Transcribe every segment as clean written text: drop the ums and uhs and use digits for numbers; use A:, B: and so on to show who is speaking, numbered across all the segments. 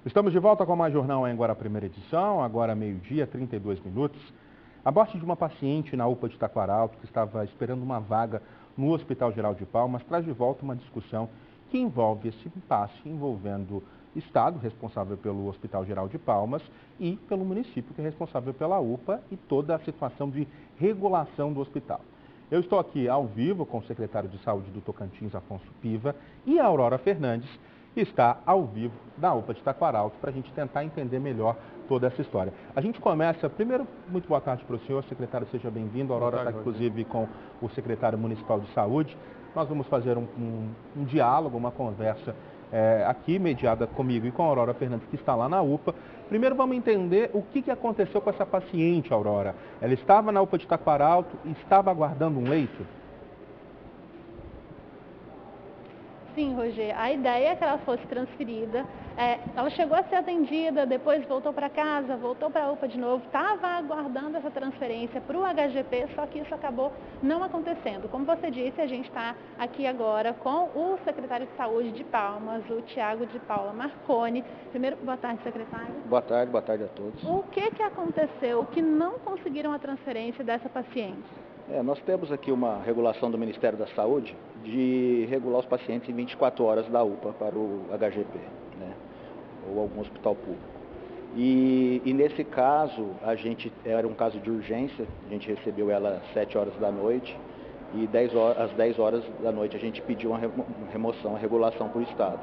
A: Estamos de volta com mais Jornal Anhanguera, primeira edição, agora meio-dia, 32 minutos. A morte de uma paciente na UPA de Taquaralto, que estava esperando uma vaga no Hospital Geral de Palmas, traz de volta uma discussão que envolve esse impasse envolvendo o Estado, responsável pelo Hospital Geral de Palmas, e pelo município, que é responsável pela UPA e toda a situação de regulação do hospital. Eu estou aqui ao vivo com o secretário de Saúde do Tocantins, Afonso Piva, e a Aurora Fernandes, que está ao vivo da UPA de Taquaralto, para a gente tentar entender melhor toda essa história. A gente começa, primeiro, muito boa tarde para o senhor, secretário, seja bem-vindo. A Aurora está, inclusive, com o secretário municipal de saúde. Nós vamos fazer um diálogo, uma conversa aqui, mediada comigo e com a Aurora Fernandes, que está lá na UPA. Primeiro, vamos entender o que aconteceu com essa paciente, Aurora. Ela estava na UPA de Taquaralto e estava aguardando um leito?
B: Sim, Roger, a ideia é que ela fosse transferida, ela chegou a ser atendida, depois voltou para casa, voltou para a UPA de novo, estava aguardando essa transferência para o HGP, só que isso acabou não acontecendo. Como você disse, a gente está aqui agora com o secretário de Saúde de Palmas, o Tiago de Paula Marconi. Primeiro, boa tarde, secretário.
C: Boa tarde a todos.
B: O que aconteceu que não conseguiram a transferência dessa paciente?
C: Nós temos aqui uma regulação do Ministério da Saúde de regular os pacientes em 24 horas da UPA para o HGP, né? Ou algum hospital público. E nesse caso, era um caso de urgência, a gente recebeu ela às 7 horas da noite e às 10 horas da noite a gente pediu uma remoção, uma regulação para o Estado.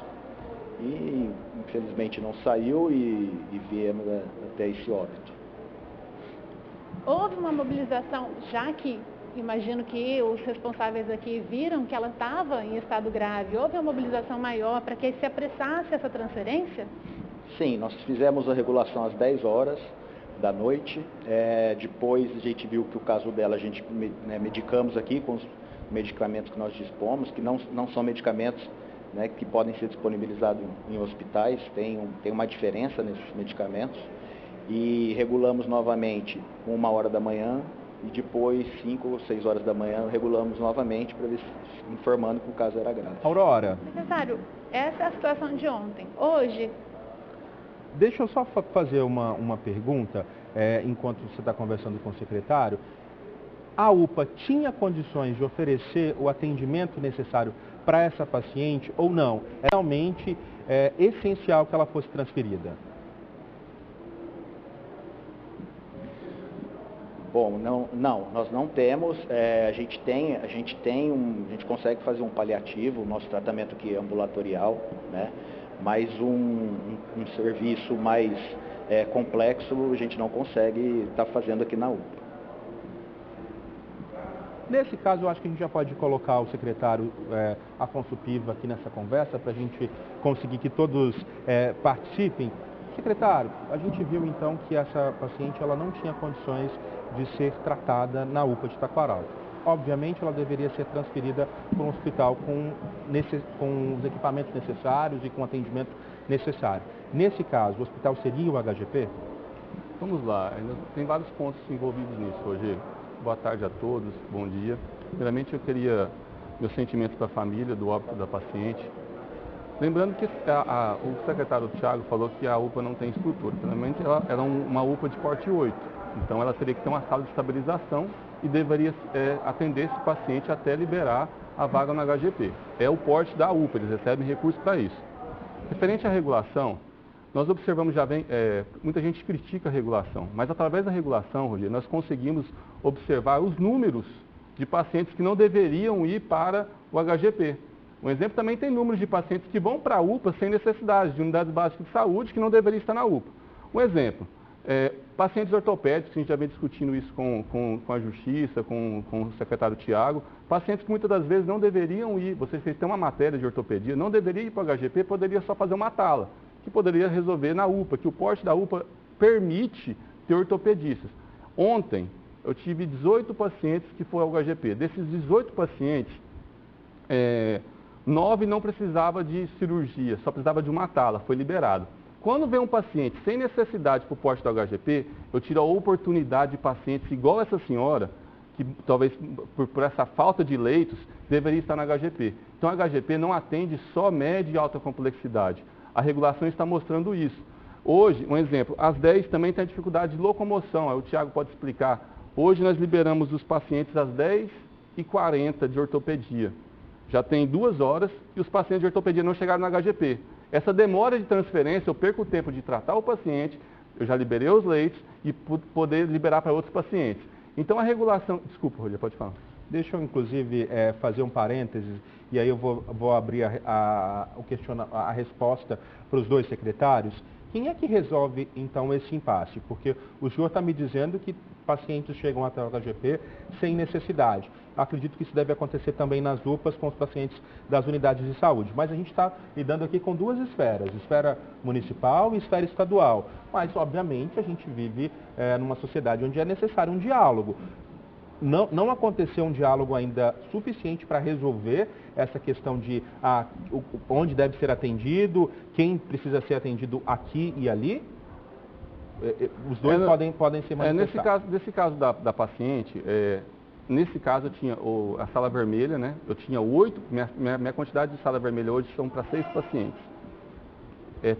C: E infelizmente não saiu e viemos até esse óbito.
B: Houve uma mobilização, já que imagino que os responsáveis aqui viram que ela estava em estado grave, houve uma mobilização maior para que se apressasse essa transferência?
C: Sim, nós fizemos a regulação às 10 horas da noite, depois a gente viu que o caso dela, a gente medicamos aqui com os medicamentos que nós dispomos, que não são medicamentos que podem ser disponibilizados em hospitais, tem uma diferença nesses medicamentos, e regulamos novamente 1h da manhã, e depois 5 ou 6 horas da manhã regulamos novamente para ver informando que o caso era grave.
A: Aurora.
B: Secretário, essa é a situação de ontem. Hoje...
A: Deixa eu só fazer uma pergunta, enquanto você está conversando com o secretário. A UPA tinha condições de oferecer o atendimento necessário para essa paciente ou não? É realmente essencial que ela fosse transferida?
C: Bom, nós não temos, a gente consegue fazer um paliativo, o nosso tratamento aqui é ambulatorial, né? Mas um serviço mais complexo a gente não consegue estar fazendo aqui na UPA.
A: Nesse caso, eu acho que a gente já pode colocar o secretário Afonso Piva aqui nessa conversa para a gente conseguir que todos participem. Secretário, a gente viu então que essa paciente ela não tinha condições de ser tratada na UPA de Taquaralto. Obviamente, ela deveria ser transferida para um hospital com os equipamentos necessários e com o atendimento necessário. Nesse caso, o hospital seria o HGP?
D: Vamos lá, tem vários pontos envolvidos nisso, Roger. Boa tarde a todos, bom dia. Primeiramente, eu queria meus sentimentos para a família do óbito da paciente. Lembrando que o secretário Tiago falou que a UPA não tem estrutura. Primeiramente, ela era uma UPA de porte 8, então ela teria que ter uma sala de estabilização e deveria atender esse paciente até liberar a vaga no HGP. É o porte da UPA, eles recebem recursos para isso. Referente à regulação, nós observamos muita gente critica a regulação, mas através da regulação, Roger, nós conseguimos observar os números de pacientes que não deveriam ir para o HGP. Um exemplo também tem números de pacientes que vão para a UPA sem necessidade, de unidades básicas de saúde, que não deveriam estar na UPA. Um exemplo, pacientes ortopédicos, a gente já vem discutindo isso com a Justiça, com o secretário Tiago, pacientes que muitas das vezes não deveriam ir, você fez uma matéria de ortopedia, não deveria ir para o HGP, poderia só fazer uma tala, que poderia resolver na UPA, que o porte da UPA permite ter ortopedistas. Ontem, eu tive 18 pacientes que foram ao HGP. Desses 18 pacientes, 9 não precisava de cirurgia, só precisava de uma tala, foi liberado. Quando vem um paciente sem necessidade para o porte do HGP, eu tiro a oportunidade de pacientes igual essa senhora, que talvez por essa falta de leitos, deveria estar no HGP. Então, a HGP não atende só média e alta complexidade. A regulação está mostrando isso. Hoje, um exemplo, às 10 também tem a dificuldade de locomoção, aí o Tiago pode explicar. Hoje nós liberamos os pacientes às 10h40 de ortopedia. Já tem 2 horas e os pacientes de ortopedia não chegaram no HGP. Essa demora de transferência, eu perco o tempo de tratar o paciente, eu já liberei os leitos e poder liberar para outros pacientes. Então a regulação... Desculpa, Rogério, pode falar.
A: Deixa eu, inclusive, fazer um parênteses, e aí eu vou abrir a resposta para os dois secretários. Quem é que resolve, então, esse impasse? Porque o senhor está me dizendo que pacientes chegam até o HGP sem necessidade. Acredito que isso deve acontecer também nas UPAs com os pacientes das unidades de saúde. Mas a gente está lidando aqui com 2 esferas, esfera municipal e esfera estadual. Mas, obviamente, a gente vive numa sociedade onde é necessário um diálogo. Não aconteceu um diálogo ainda suficiente para resolver essa questão de onde deve ser atendido, quem precisa ser atendido aqui e ali? Os dois podem ser manifestados.
D: Nesse caso da paciente, nesse caso eu tinha a sala vermelha, né? Eu tinha 8, minha quantidade de sala vermelha hoje são para 6 pacientes.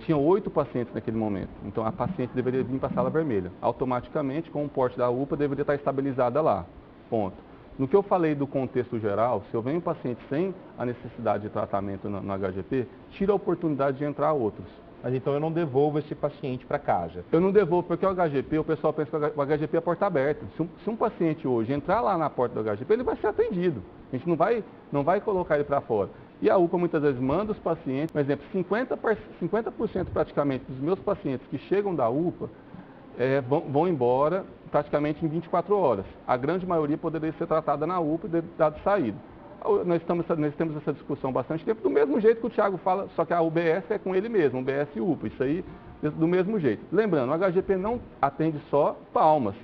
D: Tinha 8 pacientes naquele momento, então a paciente deveria vir para a sala vermelha. Automaticamente, com o porte da UPA, deveria estar estabilizada lá. Ponto. No que eu falei do contexto geral, se eu venho um paciente sem a necessidade de tratamento no HGP, tira a oportunidade de entrar outros.
A: Mas então eu não devolvo esse paciente para casa?
D: Eu não devolvo, porque o HGP, o pessoal pensa que o HGP é a porta aberta. Se um paciente hoje entrar lá na porta do HGP, ele vai ser atendido. A gente não vai colocar ele para fora. E a UPA muitas vezes manda os pacientes, por exemplo, 50% praticamente dos meus pacientes que chegam da UPA, vão embora praticamente em 24 horas. A grande maioria poderia ser tratada na UPA e dado saída. Nós temos essa discussão há bastante tempo, do mesmo jeito que o Tiago fala, só que a UBS é com ele mesmo, UBS e UPA, isso aí do mesmo jeito. Lembrando, o HGP não atende só Palmas,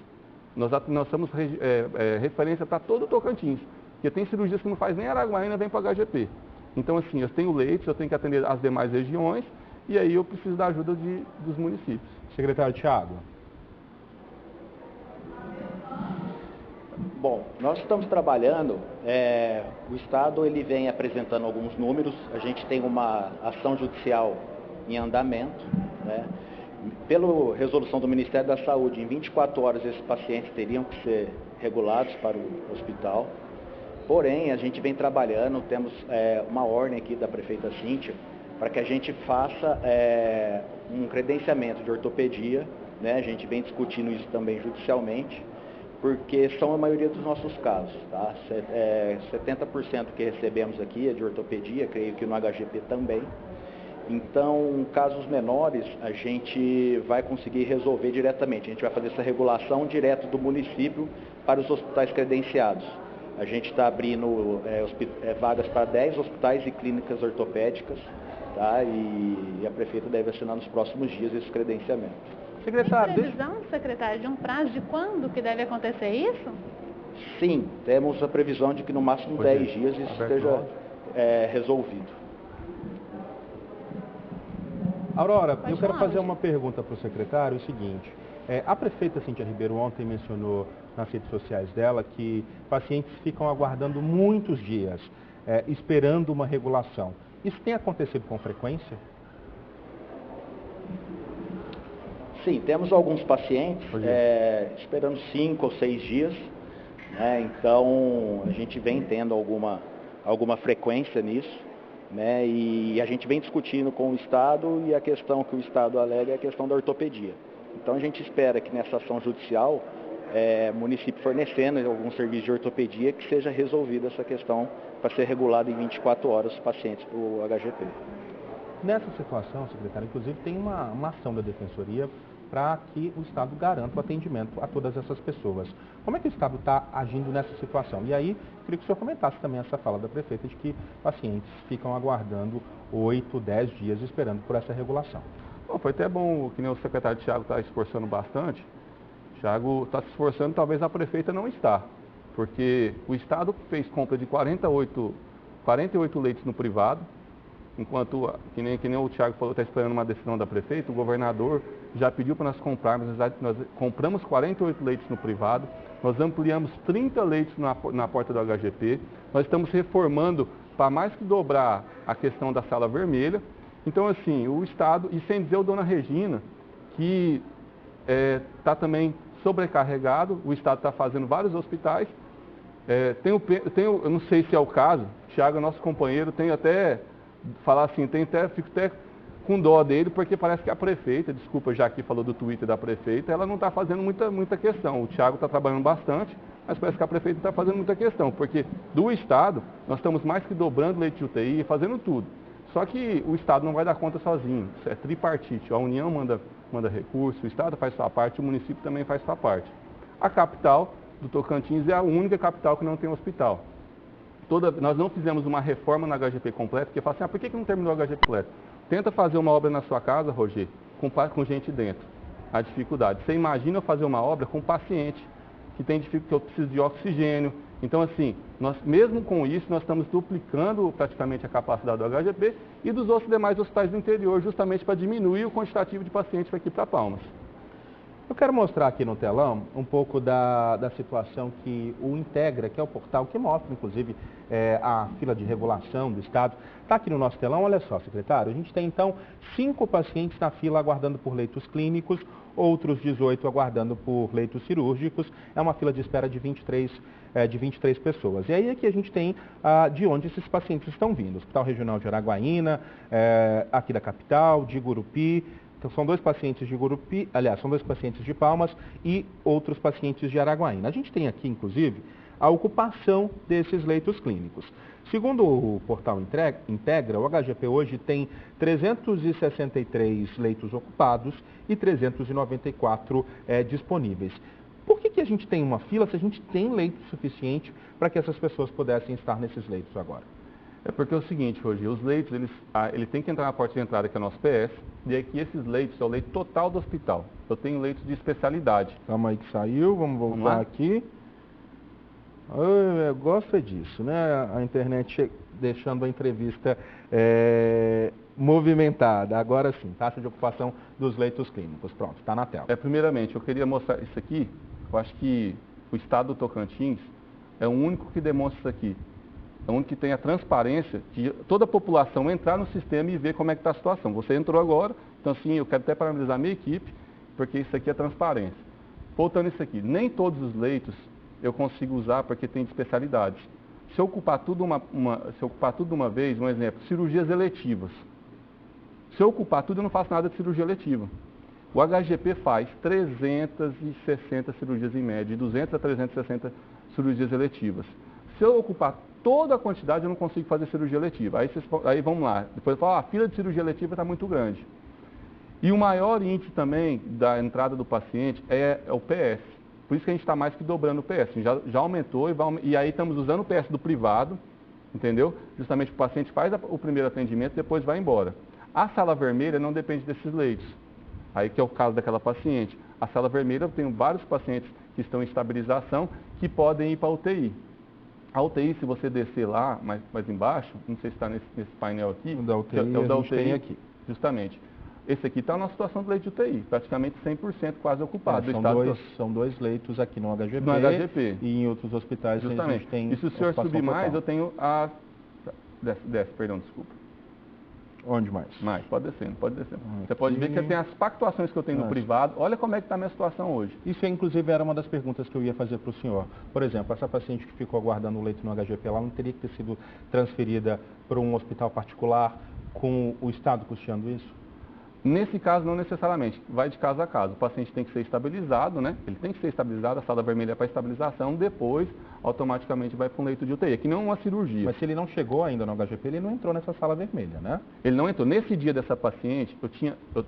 D: nós somos referência para todo o Tocantins, porque tem cirurgias que não faz nem Araguaína, vem para o HGP. Então assim, eu tenho leitos, eu tenho que atender as demais regiões, e aí eu preciso da ajuda dos municípios.
A: Secretário Tiago.
C: Bom, nós estamos trabalhando, o Estado ele vem apresentando alguns números, a gente tem uma ação judicial em andamento, né? Pela resolução do Ministério da Saúde, em 24 horas esses pacientes teriam que ser regulados para o hospital, porém a gente vem trabalhando, temos uma ordem aqui da prefeita Cíntia, para que a gente faça um credenciamento de ortopedia, né? A gente vem discutindo isso também judicialmente, porque são a maioria dos nossos casos, tá? 70% que recebemos aqui é de ortopedia, creio que no HGP também. Então, casos menores, a gente vai conseguir resolver diretamente. A gente vai fazer essa regulação direto do município para os hospitais credenciados. A gente está abrindo vagas para 10 hospitais e clínicas ortopédicas, tá? E a prefeita deve assinar nos próximos dias esse credenciamento.
B: Secretário, tem previsão, secretário, de um prazo de quando que deve acontecer isso?
C: Sim, temos a previsão de que no máximo 10 dias isso esteja resolvido.
A: Aurora, eu quero fazer uma pergunta para o secretário, o seguinte. A prefeita Cíntia Ribeiro ontem mencionou nas redes sociais dela que pacientes ficam aguardando muitos dias, esperando uma regulação. Isso tem acontecido com frequência?
C: Sim, temos alguns pacientes esperando 5 ou 6 dias, né? Então a gente vem tendo alguma frequência nisso, né? E a gente vem discutindo com o Estado e a questão que o Estado alega é a questão da ortopedia. Então a gente espera que nessa ação judicial, o município fornecendo algum serviço de ortopedia, que seja resolvida essa questão para ser regulado em 24 horas os pacientes para o HGP.
A: Nessa situação, secretário, inclusive tem uma ação da Defensoria para que o Estado garanta o atendimento a todas essas pessoas. Como é que o Estado está agindo nessa situação? E aí, queria que o senhor comentasse também essa fala da prefeita de que pacientes ficam aguardando 8, 10 dias esperando por essa regulação.
D: Bom, foi até bom que nem o secretário Tiago está esforçando bastante. O Tiago está se esforçando, talvez a prefeita não está, porque o Estado fez compra de 48 leitos no privado, enquanto, que nem o Tiago falou, está esperando uma decisão da prefeita, o governador já pediu para nós comprarmos, nós compramos 48 leitos no privado, nós ampliamos 30 leitos na porta do HGP, nós estamos reformando para mais que dobrar a questão da sala vermelha. Então, assim, o Estado, e sem dizer o Dona Regina, que está também sobrecarregado, o Estado está fazendo vários hospitais. Eu não sei se é o caso, Thiago é nosso companheiro, tenho até, falar assim, fico até com dó dele, porque parece que a prefeita, desculpa, já que falou do Twitter da prefeita, ela não está fazendo muita questão. O Thiago está trabalhando bastante, mas parece que a prefeita não está fazendo muita questão, porque do Estado, nós estamos mais que dobrando leite de UTI e fazendo tudo. Só que o Estado não vai dar conta sozinho, isso é tripartite, a União manda recursos, o Estado faz sua parte, o município também faz sua parte. A capital do Tocantins é a única capital que não tem hospital. Nós não fizemos uma reforma na HGP completa, porque fala assim, por que não terminou a HGP completa? Tenta fazer uma obra na sua casa, Roger, com gente dentro. A dificuldade. Você imagina eu fazer uma obra com paciente que eu preciso de oxigênio. Então, assim, mesmo com isso, nós estamos duplicando praticamente a capacidade do HGP e dos outros demais hospitais do interior, justamente para diminuir o quantitativo de pacientes aqui para Palmas.
A: Eu quero mostrar aqui no telão um pouco da situação que o Integra, que é o portal que mostra, inclusive, a fila de regulação do Estado. Está aqui no nosso telão, olha só, secretário. A gente tem, então, 5 pacientes na fila aguardando por leitos clínicos, outros 18 aguardando por leitos cirúrgicos. É uma fila de espera de 23 pessoas. E aí aqui a gente tem de onde esses pacientes estão vindo. Hospital Regional de Araguaína, aqui da capital, de Gurupi. Então, são 2 pacientes de Gurupi, aliás, são 2 pacientes de Palmas e outros pacientes de Araguaína. A gente tem aqui, inclusive, a ocupação desses leitos clínicos. Segundo o portal Integra, o HGP hoje tem 363 leitos ocupados e 394 disponíveis. Por que a gente tem uma fila se a gente tem leito suficiente para que essas pessoas pudessem estar nesses leitos agora?
D: É porque é o seguinte, Roger, os leitos, ele tem que entrar na porta de entrada, que é o nosso PS, e aqui esses leitos é o leito total do hospital. Eu tenho leitos de especialidade.
A: Calma aí que saiu, vamos voltar aqui. Eu gosto disso, né? A internet deixando a entrevista movimentada. Agora sim, taxa de ocupação dos leitos clínicos. Pronto, está na tela.
D: Primeiramente, eu queria mostrar isso aqui. Eu acho que o Estado do Tocantins é o único que demonstra isso aqui. É o único que tem a transparência de toda a população entrar no sistema e ver como é que está a situação. Você entrou agora, então assim, eu quero até parabenizar a minha equipe, porque isso aqui é transparência. Voltando isso aqui, nem todos os leitos eu consigo usar porque tem especialidades. Se eu ocupar tudo de uma vez, um exemplo, cirurgias eletivas. Se eu ocupar tudo, eu não faço nada de cirurgia eletiva. O HGP faz 360 cirurgias em média, de 200 a 360 cirurgias eletivas. Se eu ocupar toda a quantidade, eu não consigo fazer cirurgia eletiva. Aí vamos lá. Depois eu falo, a fila de cirurgia eletiva está muito grande. E o maior índice também da entrada do paciente é o PS. Por isso que a gente está mais que dobrando o PS. Já aumentou e aí estamos usando o PS do privado, entendeu? Justamente o paciente faz o primeiro atendimento e depois vai embora. A sala vermelha não depende desses leitos. Aí que é o caso daquela paciente. A sala vermelha, eu tenho vários pacientes que estão em estabilização que podem ir para a UTI. A UTI, se você descer lá, mais embaixo, não sei se está nesse painel aqui,
A: o da UTI,
D: é o da UTI
A: tem aqui.
D: Justamente. Esse aqui está na situação do leito de UTI, praticamente 100% quase ocupado.
A: São dois leitos aqui no
D: HGP.
A: E em outros hospitais
D: justamente.
A: A gente tem.
D: E se o senhor subir mais,
A: total.
D: eu tenho desculpa.
A: Onde mais?
D: Mais, pode descer. Você pode ver que tem as pactuações que eu tenho no privado. Olha como é que está a minha situação hoje.
A: Isso, inclusive, era uma das perguntas que eu ia fazer para o senhor. Por exemplo, essa paciente que ficou aguardando o leito no HGP, ela não teria que ter sido transferida para um hospital particular com o Estado custeando isso?
D: Nesse caso, não necessariamente. Vai de caso a caso. O paciente tem que ser estabilizado, né? Ele tem que ser estabilizado, a sala vermelha é para estabilização, depois, automaticamente, vai para um leito de UTI. Que não é uma cirurgia.
A: Mas se ele não chegou ainda no HGP, ele não entrou nessa sala vermelha, né?
D: Ele não entrou. Nesse dia dessa paciente,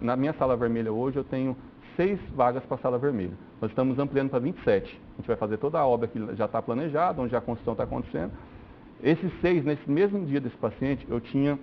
D: na minha sala vermelha hoje, eu tenho 6 vagas para a sala vermelha. Nós estamos ampliando para 27. A gente vai fazer toda a obra que já está planejada, onde a construção está acontecendo. Esses 6, nesse mesmo dia desse paciente, eu tinha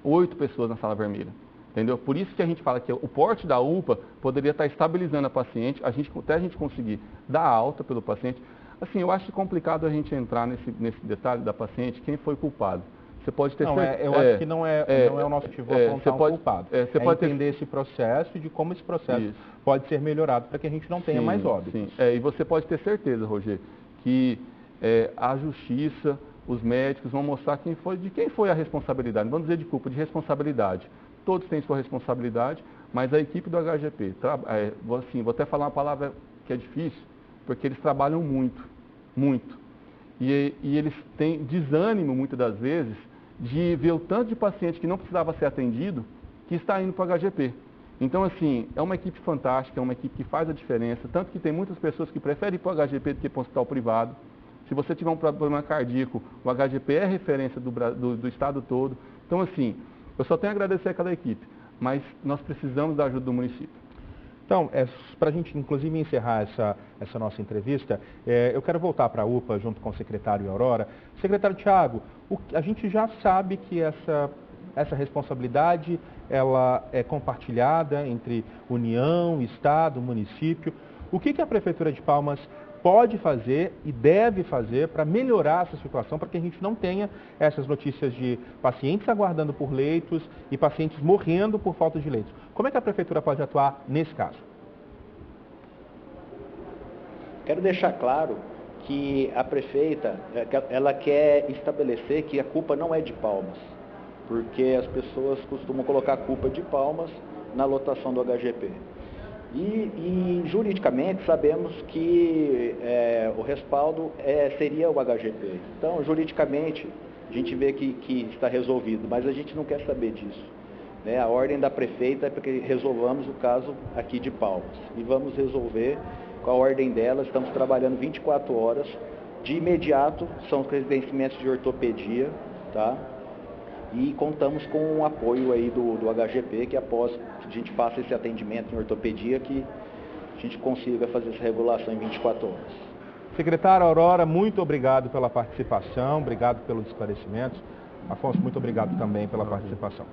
D: 8 pessoas na sala vermelha. Entendeu? Por isso que a gente fala que o porte da UPA poderia estar estabilizando a paciente, até a gente conseguir dar alta pelo paciente. Assim, eu acho complicado a gente entrar nesse detalhe da paciente, quem foi culpado. Você pode ter
A: acho que não é o nosso objetivo apontar um culpado. Você pode entender esse processo e de como esse processo pode ser melhorado para que a gente não tenha mais óbitos.
D: Sim. E você pode ter certeza, Roger, que a justiça, os médicos vão mostrar de quem foi a responsabilidade. Não vamos dizer de culpa, de responsabilidade. Todos têm sua responsabilidade, mas a equipe do HGP, vou até falar uma palavra que é difícil, porque eles trabalham muito, muito. E eles têm desânimo, muitas das vezes, de ver o tanto de paciente que não precisava ser atendido, que está indo para o HGP. Então, assim, é uma equipe fantástica, é uma equipe que faz a diferença, tanto que tem muitas pessoas que preferem ir para o HGP do que para o hospital privado. Se você tiver um problema cardíaco, o HGP é referência do estado todo. Então, assim, eu só tenho a agradecer àquela equipe, mas nós precisamos da ajuda do município.
A: Então, para a gente, inclusive, encerrar essa nossa entrevista, eu quero voltar para a UPA junto com o secretário Aurora. Secretário Thiago, a gente já sabe que essa responsabilidade ela é compartilhada entre União, Estado, município. O que a Prefeitura de Palmas pode fazer e deve fazer para melhorar essa situação, para que a gente não tenha essas notícias de pacientes aguardando por leitos e pacientes morrendo por falta de leitos? Como é que a Prefeitura pode atuar nesse caso?
C: Quero deixar claro que a prefeita, ela quer estabelecer que a culpa não é de Palmas, porque as pessoas costumam colocar a culpa de Palmas na lotação do HGP. E juridicamente sabemos que o respaldo seria o HGP. Então, juridicamente, a gente vê que está resolvido, mas a gente não quer saber disso. Né? A ordem da prefeita é para que resolvamos o caso aqui de Palmas. E vamos resolver com a ordem dela, estamos trabalhando 24 horas. De imediato, são os credenciamentos de ortopedia, tá? E contamos com o apoio aí do HGP, que após a gente faça esse atendimento em ortopedia, que a gente consiga fazer essa regulação em 24 horas.
A: Secretária Aurora, muito obrigado pela participação, obrigado pelos esclarecimentos. Afonso, muito obrigado também pela participação.